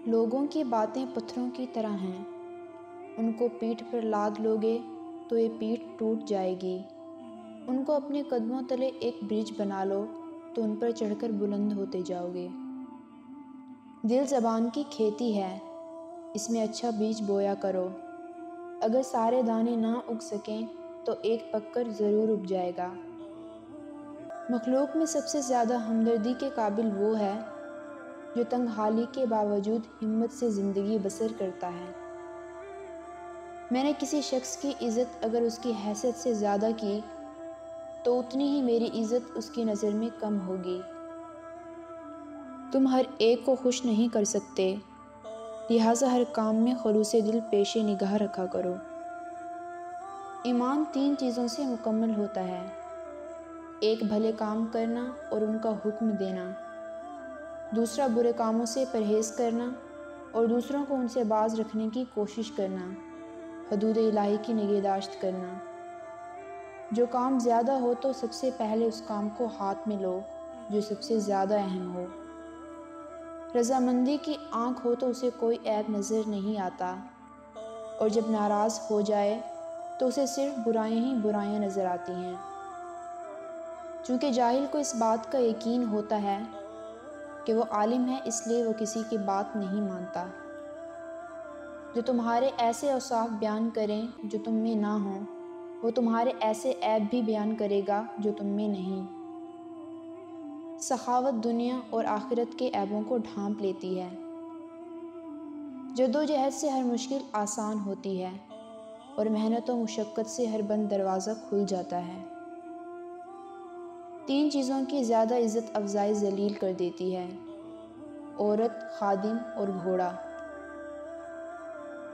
لوگوں کی باتیں پتھروں کی طرح ہیں، ان کو پیٹھ پر لاد لوگے تو یہ پیٹھ ٹوٹ جائے گی۔ ان کو اپنے قدموں تلے ایک برج بنا لو تو ان پر چڑھ کر بلند ہوتے جاؤ گے۔ دل زبان کی کھیتی ہے، اس میں اچھا بیج بویا کرو۔ اگر سارے دانے نہ اگ سکیں تو ایک پک کر ضرور اگ جائے گا۔ مخلوق میں سب سے زیادہ ہمدردی کے قابل وہ ہے جو تنگ حالی کے باوجود ہمت سے زندگی بسر کرتا ہے۔ میں نے کسی شخص کی عزت اگر اس کی حیثیت سے زیادہ کی تو اتنی ہی میری عزت اس کی نظر میں کم ہوگی۔ تم ہر ایک کو خوش نہیں کر سکتے، لہٰذا ہر کام میں خلوص دل پیش نگاہ رکھا کرو۔ ایمان 3 چیزوں سے مکمل ہوتا ہے: ایک بھلے کام کرنا اور ان کا حکم دینا، دوسرا برے کاموں سے پرہیز کرنا اور دوسروں کو ان سے باز رکھنے کی کوشش کرنا، حدود الہی کی نگہداشت کرنا۔ جو کام زیادہ ہو تو سب سے پہلے اس کام کو ہاتھ میں لو جو سب سے زیادہ اہم ہو۔ رضامندی کی آنکھ ہو تو اسے کوئی عیب نظر نہیں آتا، اور جب ناراض ہو جائے تو اسے صرف برائیاں ہی برائیاں نظر آتی ہیں۔ چونکہ جاہل کو اس بات کا یقین ہوتا ہے کہ وہ عالم ہے، اس لیے وہ کسی کی بات نہیں مانتا۔ جو تمہارے ایسے اوصاف بیان کریں جو تم میں نہ ہوں، وہ تمہارے ایسے عیب بھی بیان کرے گا جو تم میں نہیں۔ سخاوت دنیا اور آخرت کے عیبوں کو ڈھانپ لیتی ہے۔ جدوجہد سے ہر مشکل آسان ہوتی ہے اور محنت و مشقت سے ہر بند دروازہ کھل جاتا ہے۔ 3 چیزوں کی زیادہ عزت افزائی ذلیل کر دیتی ہے: عورت، خادم اور گھوڑا۔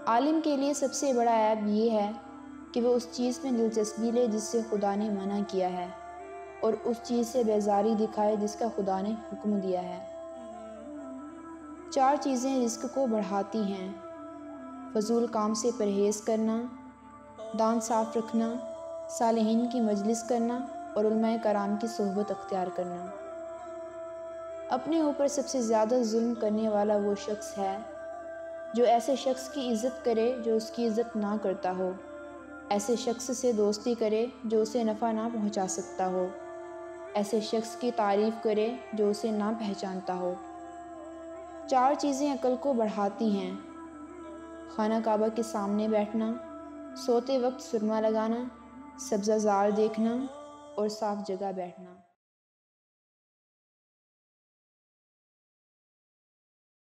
عالم کے لیے سب سے بڑا عیب یہ ہے کہ وہ اس چیز میں دلچسپی لے جس سے خدا نے منع کیا ہے، اور اس چیز سے بیزاری دکھائے جس کا خدا نے حکم دیا ہے۔ 4 چیزیں رزق کو بڑھاتی ہیں: فضول کام سے پرہیز کرنا، دانت صاف رکھنا، صالحین کی مجلس کرنا اور علماء کرام کی صحبت اختیار کرنا۔ اپنے اوپر سب سے زیادہ ظلم کرنے والا وہ شخص ہے جو ایسے شخص کی عزت کرے جو اس کی عزت نہ کرتا ہو، ایسے شخص سے دوستی کرے جو اسے نفع نہ پہنچا سکتا ہو، ایسے شخص کی تعریف کرے جو اسے نہ پہچانتا ہو۔ 4 چیزیں عقل کو بڑھاتی ہیں: خانہ کعبہ کے سامنے بیٹھنا، سوتے وقت سرما لگانا، سبزہ زار دیکھنا اور صاف جگہ بیٹھنا۔